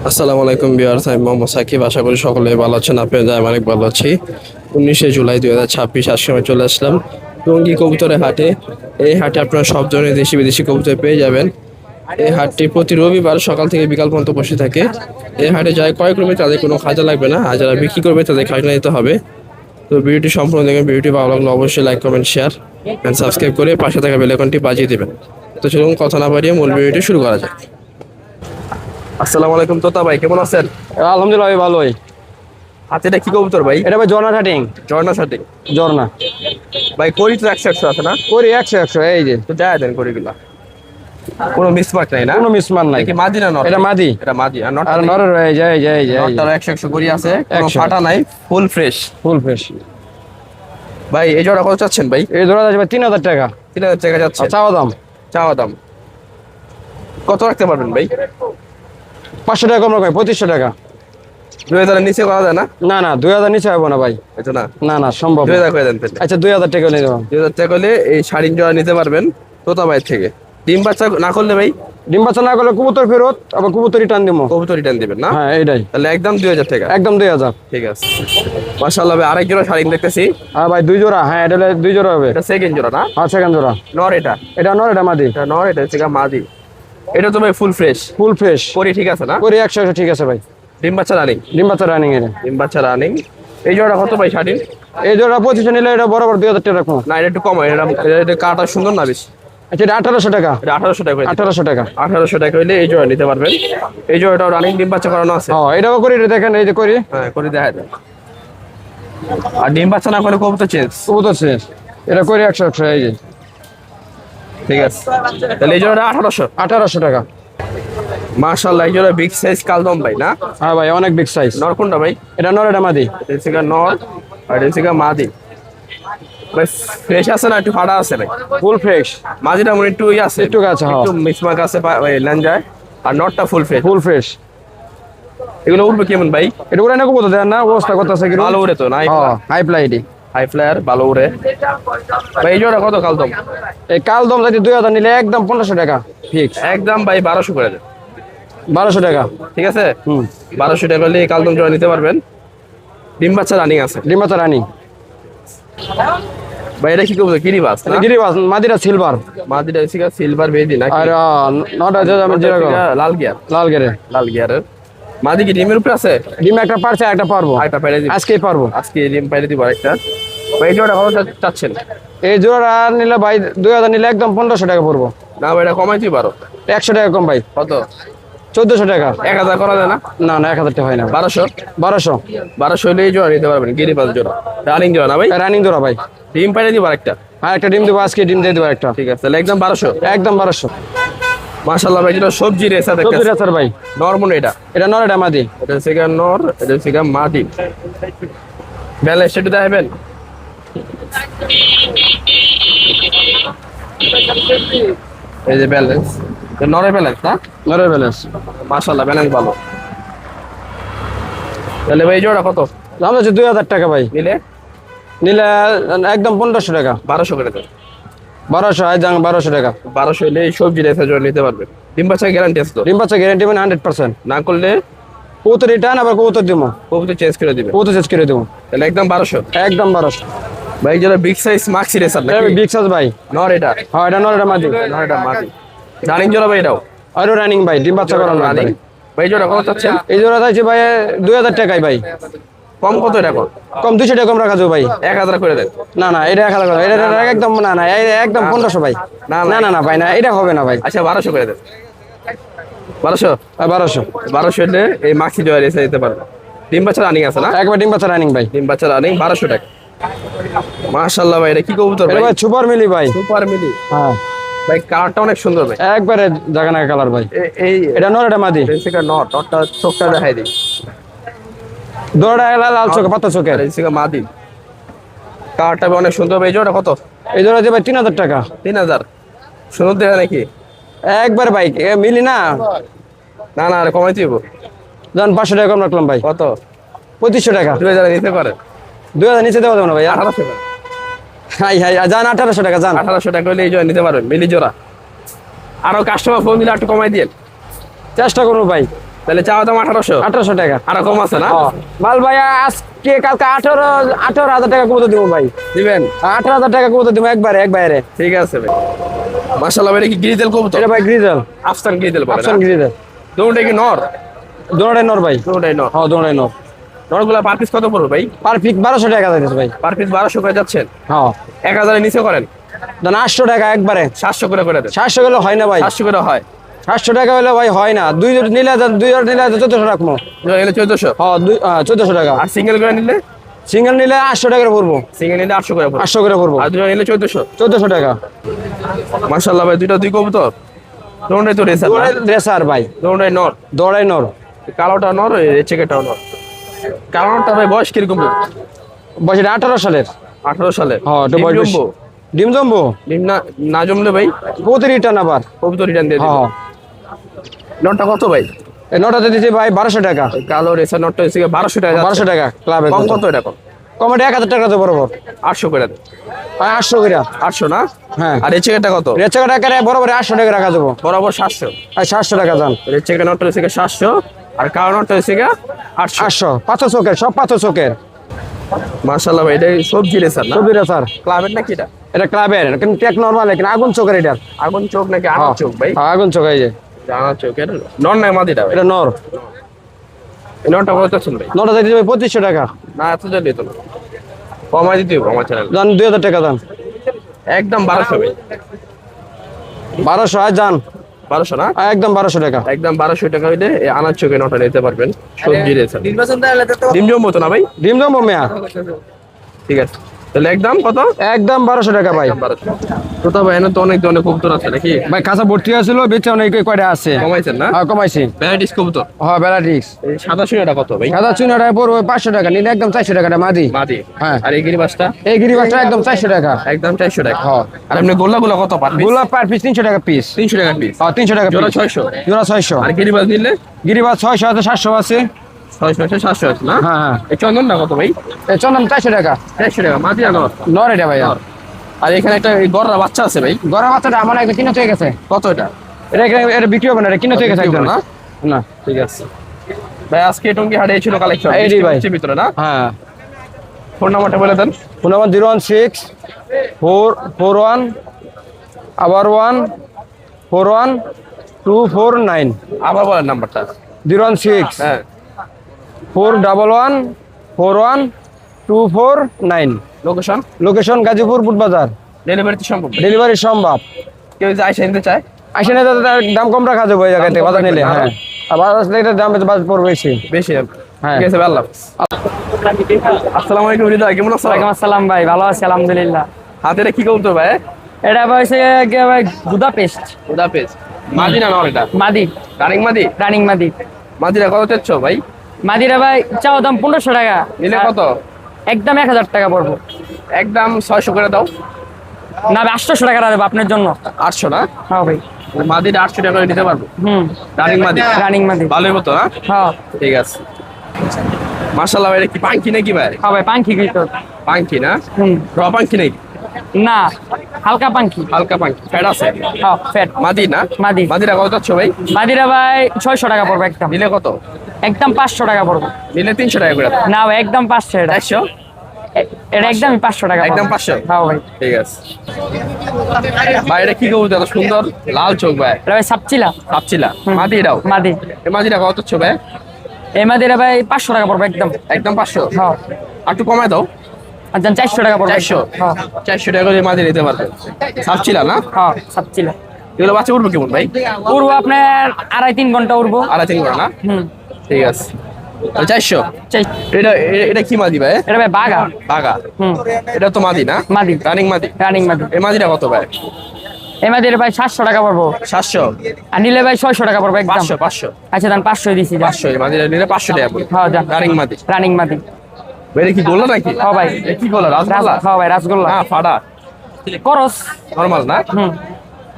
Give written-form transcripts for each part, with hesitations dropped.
আসসালামু আলাইকুম ভিউয়ার্স, আমি মোহাম্মদ সাকিব। আশা করি সকলে ভালো আছেন। আপনাদের আমি অনেক ভালো আছি। 19শে জুলাই 2026 আজ সময় চলে আসলাম টঙ্গী কবুতরের হাটে। এই হাটে আপনারা সব ধরনের দেশি বিদেশি কবুতর পেয়ে যাবেন। এই হাটটি প্রতি রবিবার সকাল থেকে বিকাল পর্যন্ত বসে থাকে। এই হাটে যারা ক্রয় করবে তাদের কোনো খাজা লাগবে না, আর যারা বিক্রি করবে তাদের খাজনা দিতে হবে। তো ভিডিওটি সম্পূর্ণ দেখবেন। ভিডিওটি ভালো লাগলে অবশ্যই like comment share and subscribe করে পাশে থাকা বেল আইকনটি বাজিয়ে দেবেন। তো চলুন কথা না বাড়িয়ে মূল ভিডিওটি শুরু করা যাক। আসসালামু আলাইকুম তোতা ভাই, কেমন আছেন? আলহামদুলিল্লাহ ভাই, ভালোই। হাতে এটা কি কবুতর ভাই? এটা ভাই ঝর্ণা শাটিং। ঝর্ণা শাটিং ঝর্ণা ভাই, করি তো 100 আছে না? করি 100 এই যে। তো যায় দেন করিগুলা, কোনো মিসমার্ক নাই না? কোনো মিসমান নাই। কি মাদি না নর? এটা মাদি। এটা মাদি। আর নট আর নরের এই যে এই যে এই যে নটটার 100 করি আছে, কোনো 100 ফাটা নাই, ফুল ফ্রেশ। Full fresh. ভাই এই জোড়া কত চাচ্ছেন ভাই? এই জোড়া যাবে 3000 টাকা। 3000 টাকা যাচ্ছে আর চাওয়া দাম। চাওয়া দাম কত রাখতে পারবেন ভাই? 500 টাকা কম রাখবে, 2500 টাকা। 2000 এর নিচে করা যায় না? না না, 2000 নিচে হবে না ভাই। এটা না, না না, সম্ভব না। 2000 করে দেন তাহলে। আচ্ছা 2000 টাকা নিয়ে দেবো। 2000 টাকা হলে এই শাড়ি জোড়া নিতে পারবেন তোতা ভাই থেকে। ডিম বাচ্চা না করলে ভাই ডিম বাচ্চা না করলে কবুতর ফেরত, আবার কবুতর রিটার্ন দিব। কবুতর রিটার্ন দিবেন না? হ্যাঁ এইটাই। তাহলে একদম 2000 টাকা। একদম 2000। ঠিক আছে মাশাআল্লাহ ভাই, আরেক জোড়া শাড়ি দেখতেছি। আর ভাই 2 জোড়া। হ্যাঁ এটা 2 জোড়া হবে। এটা সেকেন্ড জোড়া না? আর সেকেন্ড জোড়া। নর এটা? এটা নর, এটা মাদি। এটা নর, এটা হচ্ছে মাদি। এটা তো ভাই ফুল ফ্রেশ। ফুল ফ্রেশ করি ঠিক আছে না? করি 100 ঠিক আছে ভাই। ডিম বাচ্চা রানিং? ডিম বাচ্চা রানিং এটা। ডিম বাচ্চা রানিং। এই জোড়া কত ভাই শাড়ির? এই জোড়া 25 নিলে এটা বরাবর 2000 টাকা রাখবো। না এটা একটু কম হয়, এটা কাটা সুন্দর না বেশি? আচ্ছা এটা 1800 টাকা। এটা 1800 টাকা। 1800 টাকা। 1800 টাকা হইলে এই জোড়া নিতে পারবেন। এই জোড়াটাও রানিং ডিম বাচ্চা করানো আছে। হ্যাঁ এটাও করি, এটা দেখেন এই যে করি। হ্যাঁ করে দেখা যায়। আর ডিম বাচ্চা না করলে কবুতর চেঞ্জ। কবুতর শেষ। এটা করি 100 এই যে। ঠিক আছে তাহলে এই জোড়াটা 1800। 1800 টাকা। মাশাআল্লাহ, এই জোড়া বিগ সাইজ কালদম ভাই না? হ্যাঁ ভাই অনেক বিগ সাইজ। নর কোনটা ভাই? এটা নর, এটা মাদি। এটা হচ্ছে নর আর এটা হচ্ছে মাদি। ভাই ফ্রেশ আছে না একটু ফাটা আছে ভাই? Full fresh. মাঝিটা মনে একটু আছে, একটু আছে, হ্যাঁ। একটু মিসমার্ক আছে লেঞ্জায়। আর নটটা ফুল ফ্রেশ। Full fresh. এগুলো উঠবে কেমন ভাই? এটা উড়ে না কবুতর দেন না, অবস্থা কত আছে কি? ভালো উড়ে তো না? হ্যাঁ হাই ফ্লাইটি। হাই ফ্লায়ার ভালো উড়ে ভাই। এই জোড়া কত কালদম? এই কাল দম যদি 2000 নিলে একদম 1500 টাকা ফিক্স। একদম ভাই 1200 করে দেন। 1200 টাকা। ঠিক আছে 1200 টাকা হলে এই কালদম জোড়া নিতে পারবেন। ডিম বাচ্চা রানিং আছে। ডিম বাচ্চা রানিং। ভাই এটা কি করবো? গিরিবাস না? গিরিবাস। মাদিরা সিলভার। মাদিটা হচ্ছে সিলভার বেদি নাকি? আর নটা আমি যেরকম লাল গিয়ার। লাল গেরে। লাল গিয়ারের মাদি কি ডিমের উপরে আছে? ডিম একটা পারছে, একটা পারবো। একটা পাইলে দিব আজকেই পারবো। আজকে ডিম পাইলে দিব আরেকটা। ভাই এই জোড়া কত চাচ্ছেন? এই জোড়া নিলে ভাই 2000 নিলে একদম 1500 টাকা পড়বো। না ভাই এটা কমাইতে পারো। 100 টাকা কম ভাই। কত? 1400 টাকা। 1000 করা যায় না? না না 1000 টাকা হয় না। 1200। 1200 1200 হলে এই জোড়া নিতে পারবেন। গিরিবাস জোড়া রানিং জোড়া না ভাই? রানিং জোড়া ভাই। ডিম পাইলে দিব আরেকটা। আর একটা ডিম দেবো, আজকে ডিম দিয়ে দেবো একটা। ঠিক আছে তাহলে একদম 1200। একদম 1200। মাশাআল্লাহ ভাই, যেটা সবজি রেসা সবজি দেখতেছি। রাস্তার ভাই। নরমন এটা? এটা নর, এটা মাদি। এটা হচ্ছে নর, এটা হচ্ছে মাদি। ব্যালেন্স একটু দেখাবেন? এই যে ব্যালেন্স, নরের ব্যালেন্স না? নরের ব্যালেন্স। মাশাআল্লাহ ব্যালেন্স ভালো। তাহলে ভাই এই জোড়া কত দাম হচ্ছে 2000 টাকা ভাই। নিলে? নিলে একদম 1500 টাকা। 1200 করে দেন। 1200 আজ 1200 টাকা। 1200 হলে এই সবজি রেসা জোড়া নিতে পারবেন। ডিম বাচ্চা গ্যারান্টি আছে তো? ডিম বাচ্চা গ্যারান্টি মানে 100%। না করলে কবুতর রিটার্ন, আবার কবুতর দিব। কবুতর চেঞ্জ করে দিবেন। কবুতর চেঞ্জ করে দেবো। তাহলে একদম 1200। একদম 1200 ভাই যারা বিগ সাইজ মাক্সি রেসার এটা নাকি? বিগ সাইজ ভাই। নর এটা? হ্যাঁ এটা নর, এটা মাদি। নর এটা মাদি। রানিং জোড়া ভাই এটাও? আরো রানিং ভাই, ডিম বাচ্চা করানো রানিং। রানিং। ভাই জোড়া কত চাচ্ছেন? এই জোড়া চাইছে ভাই 2000 টাকাই ভাই। কম কত এটা? কম 200 টাকা কম রাখা যাবে ভাই। 1000 করে দেন। না না এটা 1000 টাকা। এটা একদম না না, একদম 1500 ভাই। না, না না না ভাই, না এটা হবে না ভাই। আচ্ছা 1200 করে দেন। 1200। 1200। 1200 হলে এই মাক্সি জোড়া রেসা দিতে পারবেন। ডিম বাচ্চা রানিং আছে না? একবার ডিম বাচ্চা রানিং ভাই। ডিম বাচ্চা রানিং 1200 টাকা। মাশাআল্লাহ ভাই, এটা কি কবুতর এটা ভাই? ভাই সুপার মিলি ভাই। সুপার মিলি। হ্যাঁ ভাই কালারটা অনেক সুন্দর ভাই। একবারে জাগানা কালার ভাই। এই এটা নর, এটা মাদি। এটা নট, নটটা চোখটা দেখাই দিই। দোড়া লাল চোখে, পাতা চোখে। এটা মাদি। কালারটা অনেক সুন্দর ভাই। এই জোড়া কত? এই জোড়া দিয়ে ভাই 3000 টাকা। 3000? সুন্দর দেখা নাকি? একবার ভাই মিলি না। না না আর কমাই দিব। জান 500 টাকা কম রাখলাম ভাই। কত? 2500 টাকা। 2000 নিতে পারে? 2000 নিচে দেওয়া যাবে না ভাই। 1800 টাকা। হাই হাই জান 1800 টাকা জান। 1800 টাকা হলে এই জোড়া নিতে পারবেন, মিলি জোড়া। আরো কাস্টমার ফোন দিলে একটু কমাই দিয়ে। চেষ্টা করবো ভাই। তাহলে চাওয়া দাম 1800। 1800 টাকা। আরো কম আছে না? মাল ভাই আজকে কালকে 18,000 টাকা কবুতর দিব ভাই। দিবেন? 18,000 টাকা কবুতর দিব একবারে। ঠিক আছে ভাই। মাশাআল্লাহ ভাই, এটা কি গ্রিজেল কবুতর? এটা ভাই গ্রিজেল, আফসান গ্রিজেল বলে আফসান না? গ্রিজেল। দুটোটা কি নর? দোনোটাই নর ভাই। দুটোটাই নর। হ্যাঁ দোনোটাই নর। নরগুলা পার পিস কত পড়বে ভাই? পার পিস 1200 টাকা যাচ্ছে ভাই। পার পিস 1200 করে যাচ্ছেন? হ্যাঁ 1000 এর নিচে করেন? দেন 800 টাকা একবারে। 700 করে দেন। 700 গেলে হয় না ভাই। 700 করে হয়? 700 টাকা হলে ভাই হয় না। দুই জোড়া নিলে 1400 রাখবো। দুটো নিলে 1400? হ্যাঁ 1400 টাকা। আর সিঙ্গেল করে নিলে? সিঙ্গেল নিলে 800 টাকা পড়বো। সিঙ্গেল নিলে 800 করে পড়বে। 800 করে পড়বো। আর দুটো নিলে 1400? 1400 টাকা। মাশাআল্লাহ ভাই, দুই কবুতর। দুটোটাই তো রেসার না? রেসার ভাই। দুটোটাই নর। দৌড়াই নর। কালোটা নর, এই চেকেটাও নর। কালোটা ভাই বয়স কিরকম? বয়স 18 সালের। 18 সালে? হ্যাঁ ডিম বয়স জমবো? ডিম জমবো। ডিম না জমলে ভাই কবুতর রিটার্ন আবার। কবুতর রিটার্ন দিয়ে দিবেন? হ্যাঁ নটটা কত ভাই? এই নটাতে দিছি ভাই 1200 টাকা। ওই কালো রেসার নটটা হচ্ছে 1200 টাকা যাচ্ছে। 1200 টাকা ক্লাবে। কম কত এটা কম? কমে 1000 টাকা তো বরাবর। 800 করে দেন। 800 করে। 800 না? হ্যাঁ। আর এই চেকেটা কত? রেচেকা টাকা বরাবর 800 টাকা রাখা দেবো। বরাবর 700। আর 700 টাকা যান। এই চেকের নটটা হচ্ছে 700 আর কালো নটটা হচ্ছে 800। 800 500 চোখের, সব 500 চোখের। মাশাআল্লাহ ভাই, এটা সবজি রেসার না? সবজি রেসার। ক্লাবের নাকি এটা? এটা ক্লাবের কিন্তু টেক নরমাল, কিন্তু আগুন চোখের এটা। আগুন চোখ নাকি আনার চোখ ভাই? হ্যাঁ আগুন চোখ এই যে। আনার চোখের নর নাই মাদিটা ভাই? এটা নর। এই নটটা কত চাচ্ছেন ভাই? নটা দিতে ভাই 2500 টাকা। না এত জলদি তো না, কমাই দিতে হবে আমার চ্যানেল। যান 2000 টাকা যান। একদম 1200 ভাই। 1200 আর যান। 1200 না? একদম 1200 টাকা। একদম 1200 টাকা হইলে এই আনার চোখে নটা নিতে পারবেন। সবজি রেসার। ডিম জমবো তো না ভাই? ডিম জমবো মেয়া। ঠিক আছে, তাহলে একদম কত? একদম 1200 টাকা ভাই। 1200। তো ভাই এনে তো অনেক ধরনের কবুতর আছে নাকি? ভাই কাঁচা ভর্তি আছিল, বেচে অনেক কয়টা আছে। কমাইছেন না? হ্যাঁ কমাইছি। ভ্যারাইটিস কবুতর। হ্যাঁ বেলাটিক্স। এই সাদা শুনেটা কত ভাই? সাদা চুনাটা পড়বে 500 টাকা, নিলে একদম 400 টাকাটা মাদি। মাদি? হ্যাঁ। আর এই গিরিবাসটা? এই গিরিবাসটা একদম 400 টাকা। একদম 400 টাকা। হ্যাঁ। আর এমনি গোল্লাগুলো কত পার পিস? গোলাপ পার পিস 300 টাকা পিস। 300 টাকা পিস? হ্যাঁ 300 টাকা জোড়া পিস। 600? জোড়া 600। আর গিরিবাস নিলে? গিরিবাস 600 আছে, 700 আছে। 600 আছে, 700 আছে না? হ্যাঁ হ্যাঁ। এই চন্দনটা কত ভাই? এই চন্দন 400 টাকা। 400 টাকা। মাদি আর নর? নর এটা ভাই। নর। আর এখানে একটা এই গররা বাচ্চা আছে ভাই, গরম বাচ্চাটা আমার একটা কিনে হয়ে গেছে। কত এটা? এটা এটা বিক্রি হবে না, এটা কিনে হয়ে গেছে একদম। না? না। ঠিক আছে ভাই, আজকে টঙ্গি হাটে ছিল কালেকশন এইটাই ভাই। ভিতরে না? হ্যাঁ। ফোন নাম্বারটা বলে দেন। ফোন নাম্বার 016 441 আবার 1 41 249। আবার বলেন নাম্বারটা। 016 হ্যাঁ। 411 41 249। লোকেশন? লোকেশন গাজীপুর বুটবাজার। ডেলিভারি তো সম্ভব? ডেলিভারি সম্ভব। কেউ যদি আইসা নিতে চায়? আসে না দাম কম রাখা যাবে ওই জায়গা থেকে বাজার নিলে। রাখবেন, হ্যাঁ আর বাজার আসলে এটার দাম বাজার পড়বে বেশি। বেশি? হ্যাঁ। ঠিক আছে ভাই, আল্লাহ হাফেজ। আসসালামু আলাইকুম হৃদয়, কেমন আছো? ওয়ালাইকুম আসসালাম ভাই, ভালো আছি আলহামদুলিল্লাহ। হাতে এটা কি কবুতর ভাই? এটা হচ্ছে গিয়ে ভাই বুদাপেস্ট। বুদাপেস্ট? মাদি না নর এটা? মাদি। রানিং মাদি? রানিং মাদি। মাদিরা কত চাচ্ছ ভাই? মাদিরা ভাই চাও দাম 1500 টাকা। নিলে কত? একদম 1000 টাকা পড়বো। একদম 600 করে দাও। না ভাই 800 টাকা দেবো আপনার জন্য। 800 না? হ্যাঁ ভাই। মাদিরা 800 টাকা করে নিতে পারবো? রানিং মাদি? রানিং মাদি। ভালোই মতো না? হ্যাঁ। ঠিক আছে। মাশাআল্লাহ ভাই, এটা কি পাঙ্কি নাকি ভাই? হ্যাঁ ভাই পাঙ্খি কিন্তু। পাঙ্কি না? হুম। র পাঙ্কি নাকি? না হালকা পাঙ্খি। হালকা পাঙ্কি, ফ্যাট আছে? হ্যাঁ ফ্যাট। মাদি না? মাদি। মাদিরা কত চাচ্ছ ভাই? মাদিরা ভাই 600 টাকা পড়বে একদম। নিলে কত? একদম 500 টাকা পড়বে। নিলে 300 টাকা করে দাও। না ভাই একদম 500 এটা। 400? এটা একদম 500 টাকা। একদম পড়বে। 500? হ্যাঁ ভাই। ঠিক আছে ভাই, এটা কি কবুতর এত সুন্দর লাল চোখ ভাই? এটা ভাই সাপচিলা। ভাবছিলা মাদি এটাও? মাদি। এই মাদিরা কত চাচ্ছ ভাই? এই মাদিরা ভাই 500 টাকা পড়বে একদম। একদম 500? হ্যাঁ। আর একটু কমায় দাও। আর যান 400 টাকা পড়বে। 400? হ্যাঁ 400 টাকা করে মাদি নিতে পারবে। ভাবছিলা না? হ্যাঁ সাপচিলা। এগুলো বাচ্চা উঠবে কেমন ভাই? উড়বো আপনার 2.5-3 ঘন্টা উড়বো। 2.5-3 ঘন্টা না? হুম। ঠিক আছে। তাহলে 400? চাই। এটা কি মাদি ভাই? এটা ভাই বাগা। বাগা? হুম। এটা তো মাদি না? মাদি। রানিং মাদি? রানিং মাদি। এই মাদিটা কত ভাই? এই মাদিরা ভাই 700 টাকা পড়বো। 700? আর নিলে ভাই 600 টাকা পড়বে একদম। 500? আচ্ছা দান 500 দিছি যা। 500? এই মাদিরা নিলে 500 টাকা পড়বে। হ্যাঁ যান। রানিং মাদি? রানিং মাদি। ভাই এটা কি গোল্লা নাকি? হ্যাঁ ভাই। এটা কি গোল্লা? রাসগোল্লা? হ্যাঁ ভাই রাসগোল্লা। না ফাড়া? করস। নরমাল না? হুম।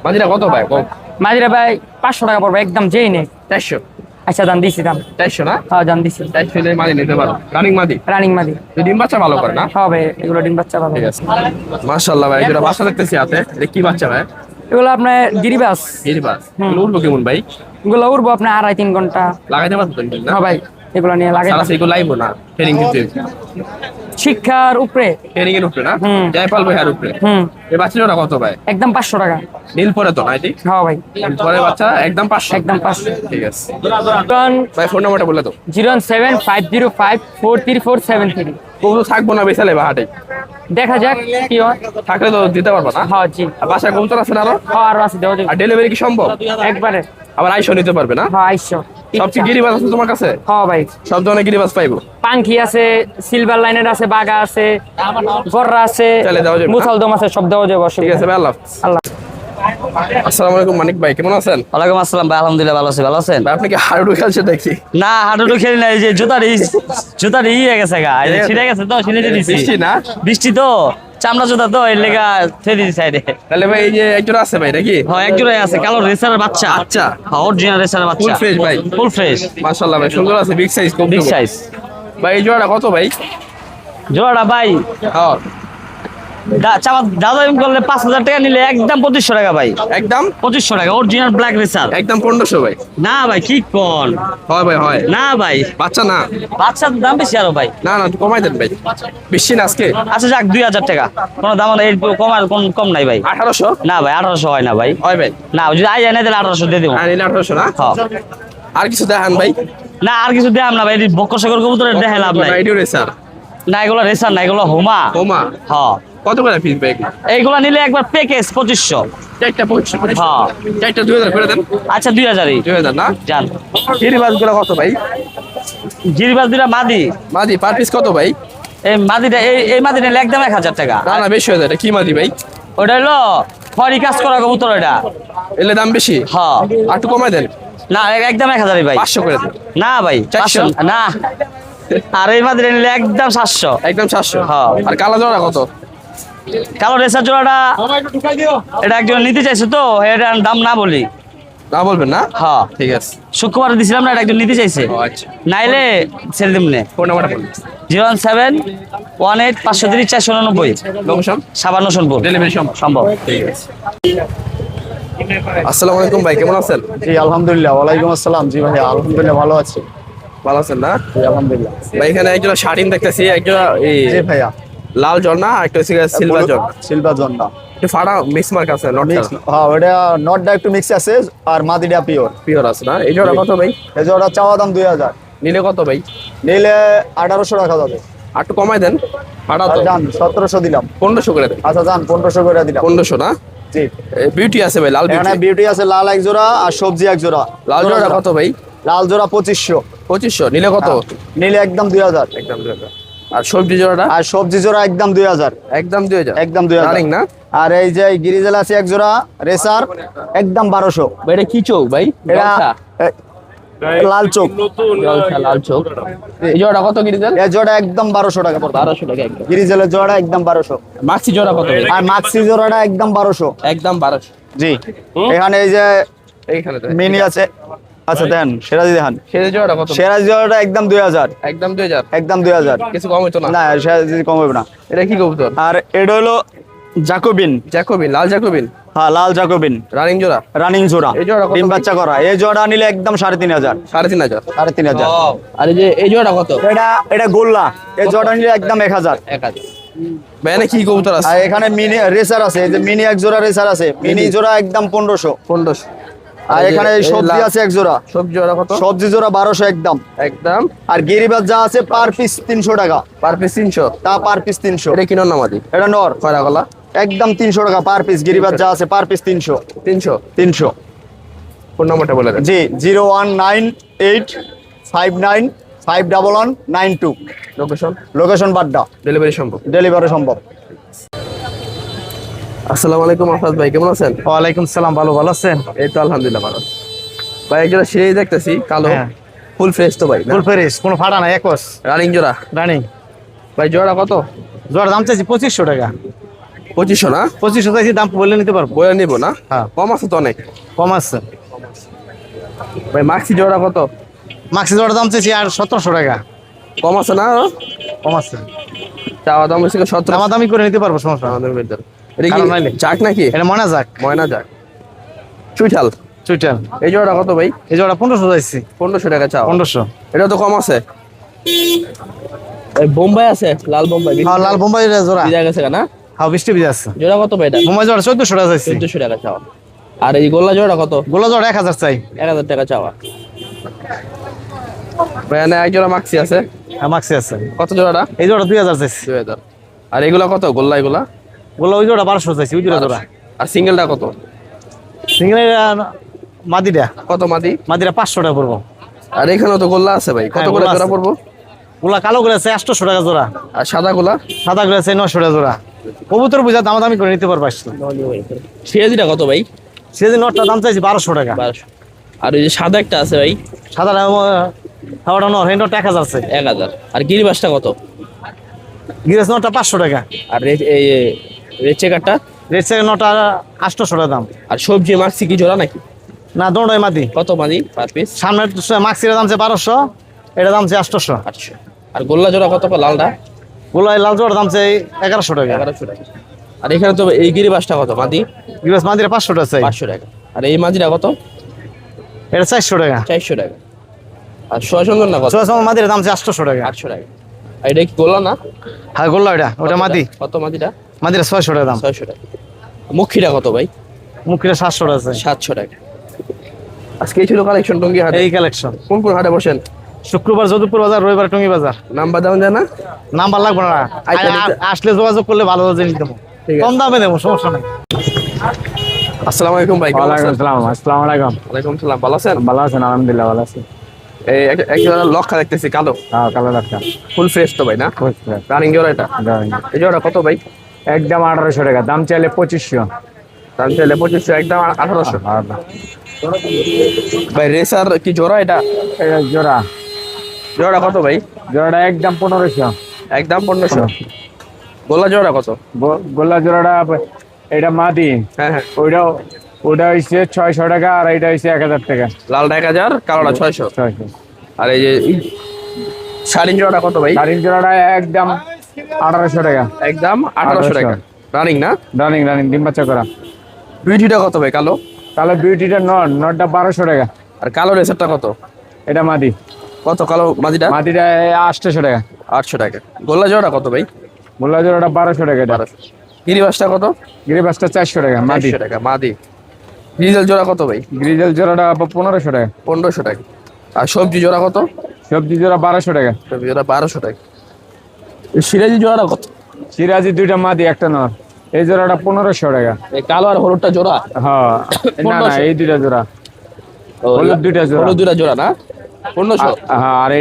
মাদিরা কত ভাই? কম? মাদিরা ভাই 500 টাকা পড়বে একদম যেই নেই। 400? আচ্ছা দান দিছি দাম। 400 না? হ্যাঁ দান দিছি। 400 হলে মাদি নিতে পারো। রানিং মাদি? রানিং মাদি। এই ডিম বাচ্চা ভালো করে না? হ্যাঁ ভাই এগুলো ডিম বাচ্চা ভালো। ঠিক আছে। মাশাআল্লাহ ভাই, এটা বাচ্চা দেখতেছি হাতে। এটা কি বাচ্চা ভাই? এগুলো আপনার গিরিবাস। গিরিবাস উঠবো কেমন ভাই? এগুলো উড়বো আপনার 2.5-3 ঘন্টা। লাগাইতে পারতো না? হ্যাঁ ভাই, এগুলো নিয়ে লাগে সারা সেগুলো লাইবো না, ট্রেনিং দিতে শিক্ষার উপরে। ট্রেনিং এর উপরে না? হুম। যাই পালবো হ্যার উপরে। এই বাচ্চাটা কত ভাই? একদম 500 টাকা। নীল পরে তো না এটি? হ্যাঁ ভাই, নীল পরে বাচ্চা একদম 500। একদম 500। ঠিক আছে ভাই, ফোন নাম্বারটা বলে দাও। 07505043473। কবুতর থাকবো না বেচালে বা হাটে? দেখা যাক কি হয়। থাকলে তো দিতে পারবো না? হ্যাঁ জি। আর বাসায় কবুতর আছে না আরো? হ্যাঁ আরো আছে, দেওয়া যাবে। আর ডেলিভারি কি সম্ভব? একবারে। আবার আইসো নিতে পারবে না? হ্যাঁ আইসো। সবচেয়ে গিরিবাজ আছে তোমার কাছে? হ্যাঁ ভাই, সব ধরনের গিরিবাজ পাইবো? পাঙ্খি আছে, সিলভার লাইনের আছে, বাগা আছে, গররা আছে, তাহলে দেওয়া যাবে না? মুথালদম আছে, সব দেওয়া যাবে। ঠিক আছে ভাই, আল্লাহ হাফেজ। আল্লাহ। আসসালামু আলাইকুম মানিক ভাই, কেমন আছেন? ওয়ালাইকুম আসসালাম ভাই, আলহামদুলিল্লাহ ভালো আছি। ভালো আছেন? ভাই আপনি কি হাডুডু খেলছে দেখি? না হাঁটুটু খেলি না, এই যে জুতার হয়ে গেছে গা, এই যে ছিঁড়ে গেছে তো, ছিঁড়ে দিছি। বৃষ্টি না? বৃষ্টি তো, চামড়া জুতা তো, এর লেগা ছেড়ে দিছি সাইডে। তাহলে ভাই এই যে একজন আছে ভাই নাকি? হ্যাঁ একজোড়াই আছে, কালো রেসারের বাচ্চা। আচ্ছা, হ্যাঁ অরিজিনাল রেসারের বাচ্চা, ফুল ফ্রেশ ভাই? ফুল ফ্রেশ, মাশাআল্লাহ ভাই, সুন্দর আছে, বিগ সাইজ, বিগ সাইজ। ভাই এই জোড়াটা কত ভাই? জোড়াটা ভাই হ্যাঁ দাদা করলে 5,000 টাকা নিলে একদম 2500 টাকা ভাই। একদম 2500 টাকা অরিজিনাল ব্ল্যাক রেসার। একদম 1500 ভাই? না ভাই কি কোন, হয় ভাই হয়। না ভাই বাচ্চা না? বাচ্চার দাম বেশি আরো ভাই। না না, একটু কমাই দেন ভাই, বেশি না আজকে? আচ্ছা যাক 2000 টাকা, কোনো দাম এর কম নাই ভাই। 1800? না ভাই 1800 হয় না ভাই। হয় ভাই? না যদি আই জানাই তাহলে 1800 দিয়ে দেবো। আর নিলে 1800 না? হ্যাঁ। আর কিছু দেখান ভাই। না আর কিছু দেখাম না ভাই, বক্কর কবুতর দেখে লাভ নাই। রাইডিও রেসার? না এগুলো রেসার না, এগুলো হোমা। হোমা? হ্যাঁ। কত করে পিস ভাই? এইগুলা নিলে একবার প্যাকেজ 2500। চারটা 2500? হ্যাঁ। চারটা 2000 করে দেন। আচ্ছা 2000-ই 2000 না? জান। গিরিবাজ গুলো কত ভাই? গিরিবাজ দুটা মাদি। মাদি পার পিস কত ভাই? এই মাদিটা এই মাদিটা নিলে একদম 1000 টাকা। না না, বেশি হয়ে যায়। এটা কি মাদি ভাই? ওটা হলো খড়ি কাজ করা কবুতর ওটা। এলে দাম বেশি? হ্যাঁ। আর একটু কমাই দেন। না একদম 1000-ই ভাই। 500 করে দেন। না ভাই 400? 500 না। আর এই মাদিটা নিলে একদম 700। একদম 700? হ্যাঁ। আর কালা জোড়া কত? কালো রেসার জোড়াটা এটা একজন নিতে চাইছে তো, এটার দাম না বলি। না বলবেন না? হ্যাঁ ঠিক আছে। শুক্রবার দিছিলাম না, এটা একজন নিতে চাইছে, ও আচ্ছা, নাইলে ছেড়ে দিমনে। ফোন নাম্বারটা বলুন। 01718-530-499। লোকেশন? সাবান্ন সোনপুর। ডেলিভারি সম্ভব। ঠিক আছে। আসসালামু আলাইকুম ভাই, কেমন আছেন? জি আলহামদুলিল্লাহ। ওয়ালাইকুম আসসালাম। জি ভাই আলহামদুলিল্লাহ ভালো আছি। ভালো আছেন না? জি আলহামদুলিল্লাহ। ভাই এখানে একজোড়া শাড়িন দেখতেছি, একজোড়া এই জি ভাইয়া। লাল জর্না, একটা হচ্ছে সিলভার জর্না। সিলভার জন্ডা একটু ফাড়া মিক্স মার্ক আছে, নট মিক্স। হ্যাঁ ওটা নটটা একটু মিক্স আছে, আর মাদিটা পিওর। পিওর আছে না? এই জোড়া কত ভাই? এই যে ওটা চাওয়া দাম 2000, নিলে কত ভাই? নিলে 1800 রাখা যাবে। আর একটু কমাই দেন। ফাড়া তো আর যান 1700 দিলাম। 1500 করে দেন। আচ্ছা যান 1500 করে দিলাম। 1500 না? জি। বিউটি আছে ভাই, লাল এখানে বিউটি। বিউটি আছে, লাল এক জোড়া আর সবজি এক জোড়া। লাল জোড়া কত ভাই? লাল জোড়া 2500। 2500? নিলে কত? নিলে একদম 2000। একদম 2000। আর সবজি জোড়াটা? আর সবজি জোড়া একদম 2000। একদম 2000? একদম 2000 রানিং না? আর এই যে গিরিজেল আছে এক জোড়া রেসার, একদম 1200। ভাই এটা কি চোখ ভাই? এটা লাল চোক। জলছা লাল চোখ। এই জোড়া কত গিরিজাল? এই জোড়া একদম 1200 টাকা পড়বে। 1200 টাকা একদম। গিরিজেলের জোড়া একদম 1200। মাক্সি জোড়া কত ভাই? আর মাক্সি জোড়াটা একদম 1200। একদম 1200? জি। এখানে এই যে এইখানে তো মিনি আছে। আচ্ছা দেন সিরাজি দেখান। সেরে জোড়া কত? সিরাজি জোড়াটা একদম 2000। একদম 2000? একদম 2000। কিছু কম হইতো না? না সিরাজি কম হবে না। এটা কি কবুতর? আর এটা হলো জাকোবিন। জ্যাকোবিন, লাল জ্যাকোবিন? হ্যাঁ লাল জাকোবিন, রানিং জোড়া? রানিং জোড়া, এই জোড়া কত? ডিম বাচ্চা করা। এই জোড়া নিলে একদম 3500। 3500? 3500। আর এই যে এই জোড়া কত? এটা গোল্লা। এই জোড়া নিলে একদম 1000। 1000? ভাই এখানে কি কবুতর আছে? আর এখানে মিনি রেসার আছে, এই যে মিনি এক জোড়া রেসার আছে, মিনি জোড়া একদম 1500। 1500? আর এখানে সবজি আছে এক জোড়া। সবজি জোড়া কত? সবজি জোড়া 1200 একদম। একদম? আর গিরিবাজ যা আছে পার পিস 300 টাকা। Per piece 300? তা পার পিস 300। এটা কিনো নামাদি? এটা নর খয়রা গলা? একদম 300 টাকা পার পিস। গিরিবাজ যা আছে পার পিস 300। 300? 300। ফোন নাম্বারটা বলে দেন। জি 01985951192। লোকেশন? লোকেশন বাড্ডা। ডেলিভারি সম্ভব? ডেলিভারি সম্ভব। আসসালামু আলাইকুম আফাদ ভাই, কেমন আছেন? ওয়ালাইকুম সালাম। ভালো আছেন? এই তো আলহামদুলিল্লাহ ভালো। ভাই একজোড়া সিঁড়ি দেখতেছি কালো, হ্যাঁ। ফুল ফ্রেশ তো ভাই? ফুল ফেরিস, কোনো ফাটা না, একস রানিং জোড়া? রানিং। ভাই জোড়া কত? জোড়ার দাম চাইছি 2500 টাকা। 2500 না? 2500 চাইছি, দাম বললে নিতে পারবো। বইয়া নিবো না? হ্যাঁ। কম আছে তো অনেক। কম আছে। ভাই মাক্সি জোড়া কত? মাক্সি জোড়ার দাম চাইছি আর 1700 টাকা। কম আছে না? কম আছে। চাওয়া দাম হচ্ছে 17? দামাদামি করে নিতে পারবো, সমস্যা না। আমাদের ভিতর এটা কি কারণ নাইলে। যাক নাকি? এটা ময়না যাক। ময়না যাক? চুইঠাল চুইটাল এই জোড়াটা কত ভাই? এই জোড়া 1500 চাইছি। 1500 টাকা চাও। 1500। এটা তো কম আছে। এই বোম্বাই আছে, লাল বোম্বাই হ্যাঁ লাল বোম্বাই জোড়া। ভিজা গেছে না? হ্যাঁ বৃষ্টি ভিজা আছে। জোড়া কত ভাই এটা? বোম্বাই জোড়া 1400 টাকা চাইছি। 1400 টাকা চাও। আর এই গোল্লা জোড়া কত? গোলা জোড়া 1000 চাই। 1000 টাকা চাওয়া। ভাই এখানে এক জোড়া মাক্সি আছে। হ্যাঁ মাক্সি আছে। কত জোড়াটা? এই জোড়া 2000 চাইছি। 2000। আর এগুলা কত গোল্লা এগুলা? গোলা ওই জোড়া 1200 চাইছি, ওই জোড়া। আর সিঙ্গেলটা কত? সিঙ্গেল মাদিটা কত মাদি? মাদিরা 500 টাকা পড়বো। আর এখানেও তো গোল্লা আছে ভাই, কত হ্যাঁ, করে গোল্লা জোড়া আছে। পড়বো? গোলা কালো করে আছে 800 টাকা জোড়া। আর সাদা গোলা? সাদা করে আছে 900 টাকা জোড়া। কবুতর বুঝা দামাদামি করে নিতে পারবা আসলে। সিরাজিটা কত ভাই? সেদিন নটটা দাম চাইছি 1200 টাকা। 1200। আর ওই যে সাদা একটা আছে ভাই, সাদা হাওড়া নর হেন 1000 আছে। 1000। আর গিরিবাসটা কত? গিরেস নটটা 500 টাকা। আর এই রেড চেকারটা? রেড সেকেন্ড নটটা 800 টাকা দাম। আর সবজি মাক্সি কি জোড়া নাকি? না দোনোটাই মাদি। কত মাদি পার পিস? সামনে মাক্সির দাম আছে 1200, এটা দাম আছে 800। 800। আর গোল্লা জোড়া কত লালটা? গোলাই লাল জোড়া দাম আছে 1100 টাকা। 1100 টাকা। আর এখানে তো এই গিরিবাসটা কত মাদি? গিরেস মাদিরা 500 টাকা চাই। 500 টাকা। আর এই মাদিটা কত? এটা 400 টাকা। 400 টাকা। আর সোয়াসন্দর না কত? সোয়া মাদিরা দাম আছে 800 টাকা। 800 টাকা। আর এটা কি গোল্লা না? হ্যাঁ গোল্লা ওটা মাদি। কত মাদিটা? মাদিরা 600 টাকা দাম। 600 টাকা। মুখিটা কত ভাই? মুখিরা 700 টাকা আছে। 700 টাকা। আজকে এই ছিল কালেকশন টঙ্গী হাটে। এই কালেকশন। কোন কোন হাটে বসেন? শুক্রবার যদুপুর বাজার, রবিবার টঙ্গী বাজার। নাম্বার দেওয়া যায় না? নাম্বার লাগবে না, আসলে যোগাযোগ করলে ভালো জিনিস দেবো, ঠিক আছে। কম দামে দেবো, সমস্যা নেই। আসসালামু আলাইকুম ভাই, কেমন আছেন? আসসালামু আলাইকুম। ওয়ালাইকুম সালাম, ভালো আছেন? ভালো আছেন? আলহামদুলিল্লাহ ভালো আছি। এই একটা লক্ষা দেখতেছি কালো, হ্যাঁ কালো ডাক্তার ফুল ফ্রেশ তো ভাই না? রানিং জোড়া এটা? এই জোড়া কত ভাই? একদম 1800 টাকা, দাম চাইলে 2500। দাম চাইলে 2500, একদম 1800। ভাই রেসার কি জোড়া এটা? এটা জোড়া, জোড়া কত ভাই? জোড়াটা একদম 1500। একদম 1500। গোলা জোড়া কত? গোল্লা জোড়াটা এটা মাদি, হ্যাঁ হ্যাঁ। ওটা হচ্ছে 600 টাকা, আর এটা হচ্ছে 1000 টাকা। লালটা 1000, কালোটা 600। 600। আর এই যে শাড়ির জোড়াটা কত ভাই? গাড়ির জোড়াটা একদম 1800 টাকা। একদম 1800 টাকা। রানিং না? রানিং ডিম বাচ্চা করা। বিউটিটা কত ভাই কালো? কালো বিউটিটা নটটা 1200 টাকা। আর কালো রেসারটা কত? এটা মাদি। কত কালো মাদিটা? মাদিটা 800 টাকা। 800 টাকা। গোল্লা জোড়া কত ভাই? গোল্লা জোড়াটা 1200 টাকা। এটা 1200। গিরিবাসটা কত? গিরিবাসটা 400 টাকা মাদি। 400 টাকা মাদি। ডিজেল জোড়া কত ভাই? গ্রিজেল জোড়াটা 1500 টাকা। 1500 টাকা। আর সবজি জোড়া কত? সবজি জোড়া 1200 টাকা। সবজি জোড়া 1200 টাকা। এই সিরাজি জোড়াটা কত? সিরাজি দুইটা মাদি একটা নর, এই জোড়াটা 1500 টাকা। এই কালো আর হলুদটা জোড়া? হ্যাঁ না না, 1500 এই দুইটা জোড়া, ও, হলুদ দুইটা জোড়া। হলুদ দুইটা জোড়া না? 1500। হ্যাঁ, আর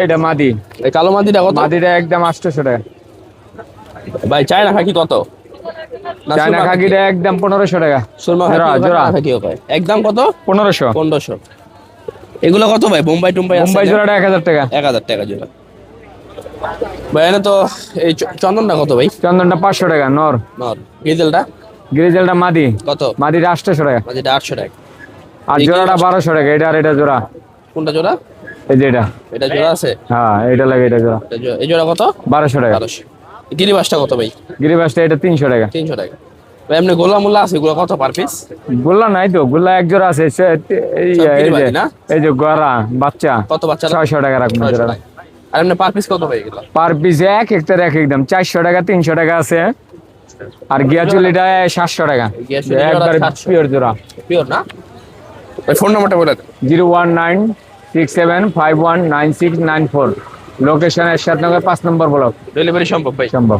এটা মাদি। এই কালো মাদিটা কত? মাদিটা একদম 800 টাকা। ভাই চায়না খাকি কত? না চায়না সুরমা খাকিটা একদম 1500 টাকা। সুরমা জোড়া, খাকি জোড়া। খাকিও কয় একদম কত? 1500। 1500। এগুলো কত ভাই? বোম্বাই টুম্বাই আছে? মুম্বাই জোড়াটা 1000 টাকা। 1000 টাকা জোড়া। ভাই এনে তো এই চন্দনটা কত ভাই? চন্দনটা 500 টাকা নর। নর। ডিজেলটা গ্রিজেলটা মাদি, কত? মাদিটা 800 টাকা। মাদিটা 800 টাকা। আর এই জোড়াটা 1200 টাকা। এটা আর এটা জোড়া, কোনটা জোড়া? এই যে এটা। এটা জোড়া আছে? হ্যাঁ এটা লাগে, এটা জোড়া এই জোড়া কত? 1200 টাকা। 1200। গিরিবাসটা কত ভাই? গিরিবাসটা এটা 300 টাকা। 300 টাকা। ভাই এমনি গোলা মোল্লা আছে, এগুলো কত পার পিস? গোল্লা নাই তো, গোল্লা এক জোড়া আছে। গিরিবাজি না? এই যে গড়া বাচ্চা কত বাচ্চা? 600 টাকা রাখুন 600 জোড়া। টাকা। আর এমনি পার পিস কত ভাই এগুলো? পার পিস এক একটার এক একদম 400 টাকা, 300 টাকা আছে। আর গিয়াচুলিটা 700 টাকা। গিয়াচুলি জোড়া একবার 700 পিওর জোড়া। পিওর না? ভাই ফোন নাম্বারটা বলে দেন। 01967519694। লোকেশন এরশাদনগর 5 নম্বর ব্লক। ডেলিভারি সম্ভব ভাই? সম্ভব।